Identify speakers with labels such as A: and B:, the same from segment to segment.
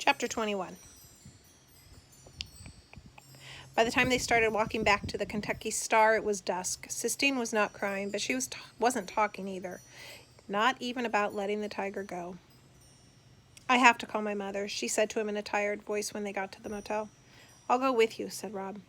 A: Chapter 21. By the time they started walking back to the Kentucky Star, it was dusk. Sistine was not crying, but she wasn't talking either. Not even about letting the tiger go. "I have to call my mother," she said to him in a tired voice when they got to the motel. "I'll go with you," said Rob.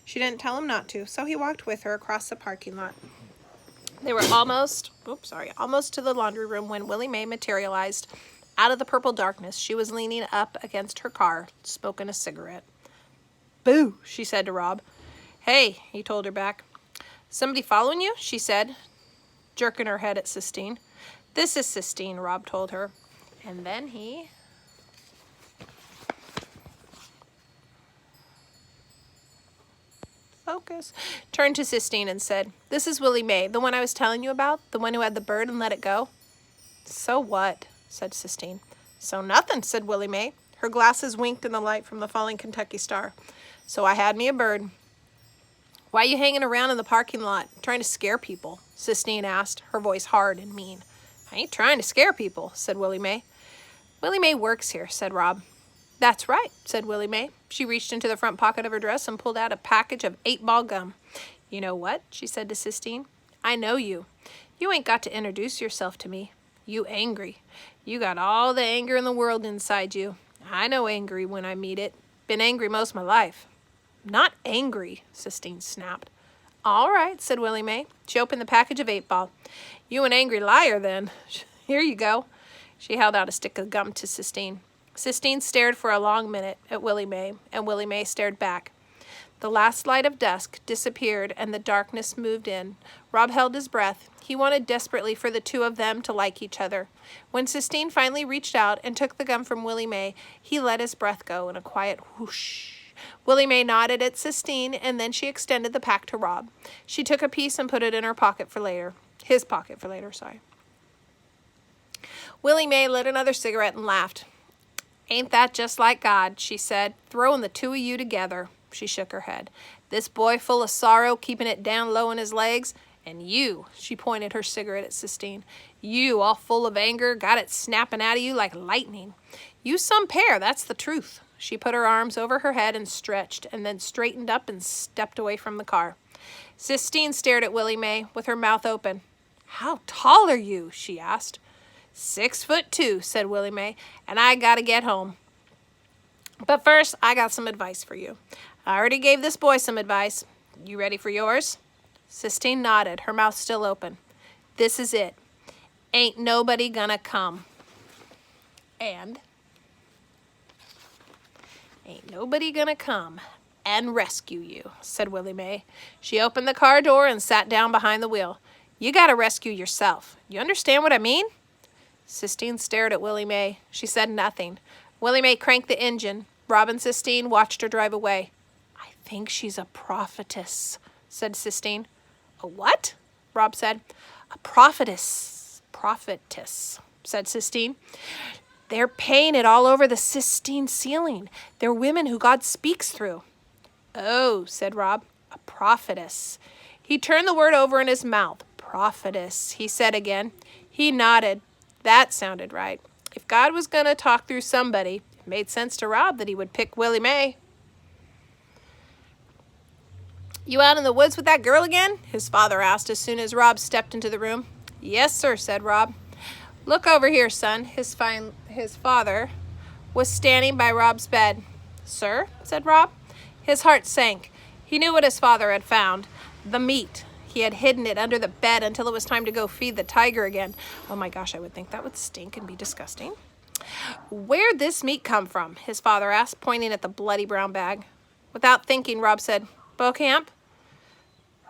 A: She didn't tell him not to, so he walked with her across the parking lot. They were almost to the laundry room when Willie Mae materialized. Out of the purple darkness, she was leaning up against her car, smoking a cigarette. "Boo," she said to Rob. "Hey," he told her back. "Somebody following you?" she said, jerking her head at Sistine. "This is Sistine," Rob told her. And then he... turned to Sistine and said, "This is Willie Mae, the one I was telling you about, the one who had the bird and let it go." "So what?" said Sistine. "So nothing," said Willie Mae. Her glasses winked in the light from the falling Kentucky Star. "So I had me a bird." "Why you hanging around in the parking lot, trying to scare people?" Sistine asked, her voice hard and mean. "I ain't trying to scare people," said Willie Mae. "Willie Mae works here," said Rob. "That's right," said Willie Mae. She reached into the front pocket of her dress and pulled out a package of 8-ball gum. "You know what?" she said to Sistine. "I know you. You ain't got to introduce yourself to me. You angry. You got all the anger in the world inside you. I know angry when I meet it. Been angry most my life." "Not angry," Sistine snapped. "All right," said Willie Mae. She opened the package of 8-ball. "You an angry liar, then. Here you go." She held out a stick of gum to Sistine. Sistine stared for a long minute at Willie Mae, and Willie Mae stared back. The last light of dusk disappeared, and the darkness moved in. Rob held his breath. He wanted desperately for the two of them to like each other. When Sistine finally reached out and took the gum from Willie Mae, he let his breath go in a quiet whoosh. Willie Mae nodded at Sistine, and then she extended the pack to Rob. She took a piece and put it in her pocket for later. His pocket for later, sorry. Willie Mae lit another cigarette and laughed. "Ain't that just like God," she said, "throwing the two of you together." She shook her head. "This boy full of sorrow, keeping it down low in his legs, and you," she pointed her cigarette at Sistine, "you all full of anger, got it snapping out of you like lightning. You some pair, that's the truth." She put her arms over her head and stretched, and then straightened up and stepped away from the car. Sistine stared at Willie Mae with her mouth open. "How tall are you?" she asked. 6'2", said Willie Mae, "and I gotta get home. But first, I got some advice for you. I already gave this boy some advice. You ready for yours?" Sistine nodded, her mouth still open. "This is it. Ain't nobody gonna come. And ain't nobody gonna come and rescue you," said Willie Mae. She opened the car door and sat down behind the wheel. "You gotta rescue yourself. You understand what I mean?" Sistine stared at Willie Mae. She said nothing. Willie Mae cranked the engine. Rob and Sistine watched her drive away. "I think she's a prophetess," said Sistine. "A what?" Rob said. "A prophetess, said Sistine. "They're painted all over the Sistine ceiling. They're women who God speaks through." "Oh," said Rob, "a prophetess." He turned the word over in his mouth. "Prophetess," he said again. He nodded. That sounded right. If God was going to talk through somebody, it made sense to Rob that he would pick Willie Mae. "You out in the woods with that girl again?" his father asked as soon as Rob stepped into the room. "Yes, sir," said Rob. "Look over here, son." His father was standing by Rob's bed. "Sir?" said Rob. His heart sank. He knew what his father had found. The meat. He had hidden it under the bed until it was time to go feed the tiger again. Oh my gosh, I would think that would stink and be disgusting. "Where'd this meat come from?" his father asked, pointing at the bloody brown bag. Without thinking, Rob said, "Beaucamp?"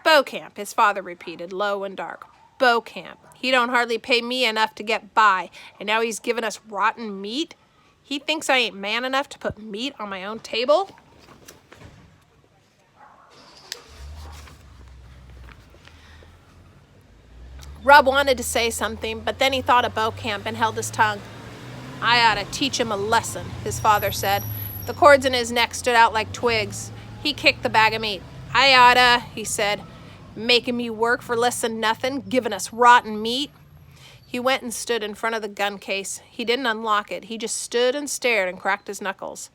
A: "Beaucamp," his father repeated, low and dark. "Beaucamp. He don't hardly pay me enough to get by, and now he's giving us rotten meat? He thinks I ain't man enough to put meat on my own table?" Rob wanted to say something, but then he thought of Beaucamp and held his tongue. "I ought to teach him a lesson," his father said. The cords in his neck stood out like twigs. He kicked the bag of meat. "I oughta," he said, "making me work for less than nothing, giving us rotten meat." He went and stood in front of the gun case. He didn't unlock it. He just stood and stared and cracked his knuckles.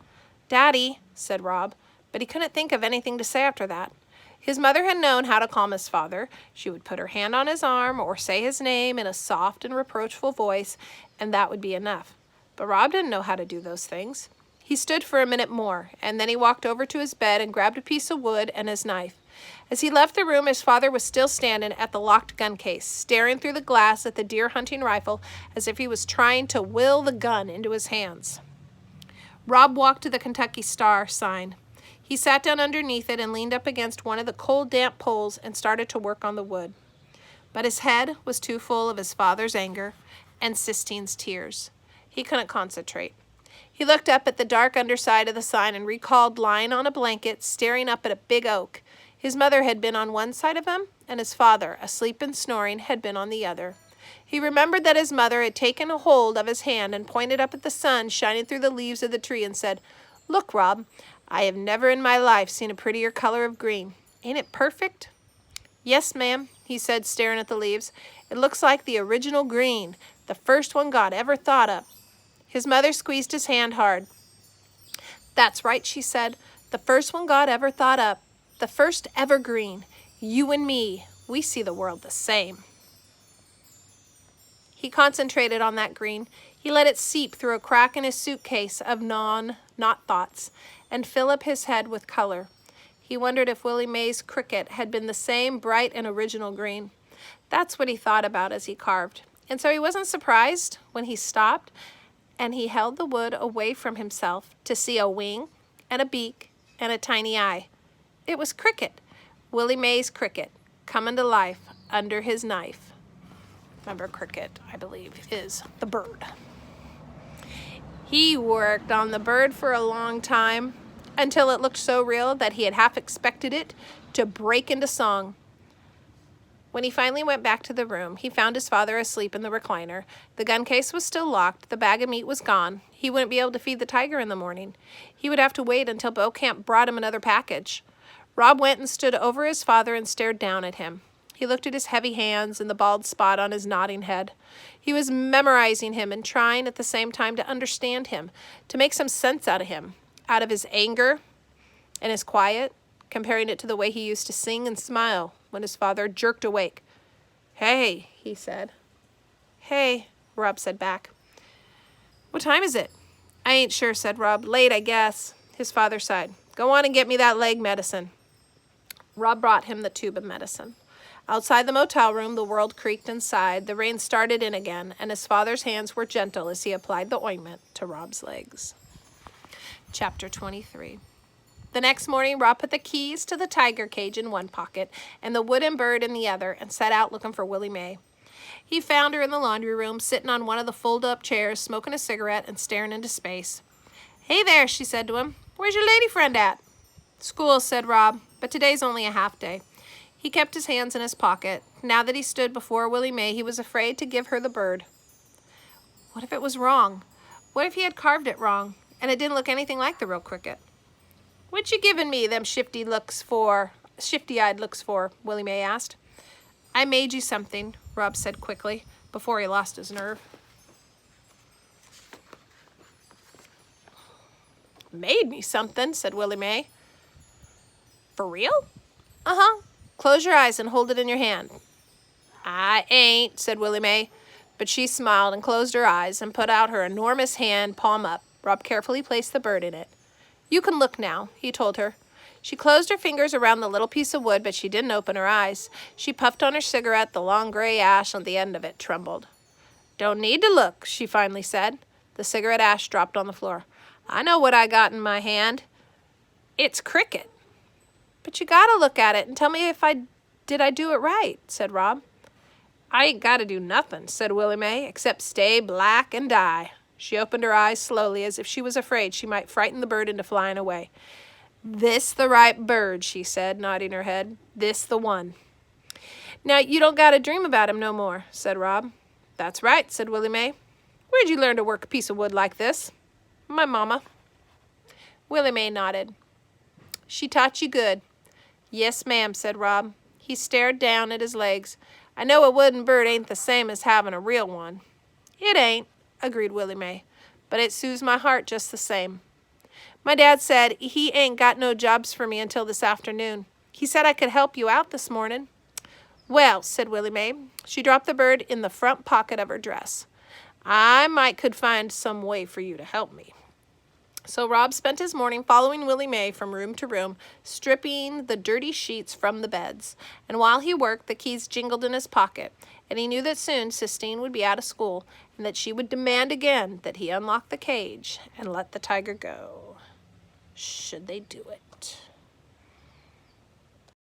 A: "Daddy," said Rob, but he couldn't think of anything to say after that. His mother had known how to calm his father. She would put her hand on his arm or say his name in a soft and reproachful voice, and that would be enough. But Rob didn't know how to do those things. He stood for a minute more, and then he walked over to his bed and grabbed a piece of wood and his knife. As he left the room, his father was still standing at the locked gun case, staring through the glass at the deer hunting rifle as if he was trying to will the gun into his hands. Rob walked to the Kentucky Star sign. He sat down underneath it and leaned up against one of the cold, damp poles and started to work on the wood. But his head was too full of his father's anger and Sistine's tears. He couldn't concentrate. He looked up at the dark underside of the sign and recalled lying on a blanket, staring up at a big oak. His mother had been on one side of him, and his father, asleep and snoring, had been on the other. He remembered that his mother had taken a hold of his hand and pointed up at the sun shining through the leaves of the tree and said, "Look, Rob, I have never in my life seen a prettier color of green. Ain't it perfect?" "Yes, ma'am," he said, staring at the leaves. "It looks like the original green, the first one God ever thought of." His mother squeezed his hand hard. "That's right," she said. "The first one God ever thought up. The first ever green. You and me, we see the world the same." He concentrated on that green. He let it seep through a crack in his suitcase of not thoughts and fill up his head with color. He wondered if Willie Mae's cricket had been the same bright and original green. That's what he thought about as he carved. And so he wasn't surprised when he stopped and he held the wood away from himself to see a wing and a beak and a tiny eye. It was Cricket, Willie Mae's cricket, coming to life under his knife. Remember, cricket, I believe, is the bird. He worked on the bird for a long time until it looked so real that he had half expected it to break into song. When he finally went back to the room, he found his father asleep in the recliner. The gun case was still locked. The bag of meat was gone. He wouldn't be able to feed the tiger in the morning. He would have to wait until Beaucamp brought him another package. Rob went and stood over his father and stared down at him. He looked at his heavy hands and the bald spot on his nodding head. He was memorizing him and trying at the same time to understand him, to make some sense out of him, out of his anger and his quiet, comparing it to the way he used to sing and smile when his father jerked awake. "Hey," he said. "Hey," Rob said back. "What time is it?" "I ain't sure," said Rob. "Late, I guess." His father sighed. "Go on and get me that leg medicine." Rob brought him the tube of medicine. Outside the motel room, the world creaked and sighed. The rain started in again, and his father's hands were gentle as he applied the ointment to Rob's legs. Chapter 23. The next morning, Rob put the keys to the tiger cage in one pocket and the wooden bird in the other and set out looking for Willie Mae. He found her in the laundry room, sitting on one of the fold-up chairs, smoking a cigarette and staring into space. "Hey there," she said to him. "Where's your lady friend at?" "School," said Rob, "but today's only a half day." He kept his hands in his pocket. Now that he stood before Willie Mae, he was afraid to give her the bird. What if it was wrong? What if he had carved it wrong, and it didn't look anything like the real cricket? "What you giving me them shifty-eyed looks for?" Willie Mae asked. "I made you something," Rob said quickly, before he lost his nerve. "Made me something," said Willie Mae. "For real?" "Uh-huh. Close your eyes and hold it in your hand." "I ain't," said Willie Mae. But she smiled and closed her eyes and put out her enormous hand, palm up. Rob carefully placed the bird in it. "You can look now," he told her. She closed her fingers around the little piece of wood, but she didn't open her eyes. She puffed on her cigarette. The long gray ash on the end of it trembled. "Don't need to look," she finally said. The cigarette ash dropped on the floor. "I know what I got in my hand. It's cricket." "But you gotta look at it and tell me if I do it right," said Rob. "I ain't gotta do nothing," said Willie Mae, "except stay black and die." She opened her eyes slowly, as if she was afraid she might frighten the bird into flying away. "This the right bird," she said, nodding her head. "This the one." "Now, you don't gotta dream about him no more," said Rob. "That's right," said Willie Mae. "Where'd you learn to work a piece of wood like this?" "My mama." Willie Mae nodded. "She taught you good." "Yes, ma'am," said Rob. He stared down at his legs. I know a wooden bird ain't the same as having a real one." "It ain't," agreed Willie Mae, "but it soothes my heart just the same. My dad said he ain't got no jobs for me until this afternoon. He said I could help you out this morning." "Well," said Willie Mae. She dropped the bird in the front pocket of her dress. "I might could find some way for you to help me." So Rob spent his morning following Willie Mae from room to room, stripping the dirty sheets from the beds. And while he worked, the keys jingled in his pocket, and he knew that soon Sistine would be out of school, and that she would demand again that he unlock the cage and let the tiger go. Should they do it?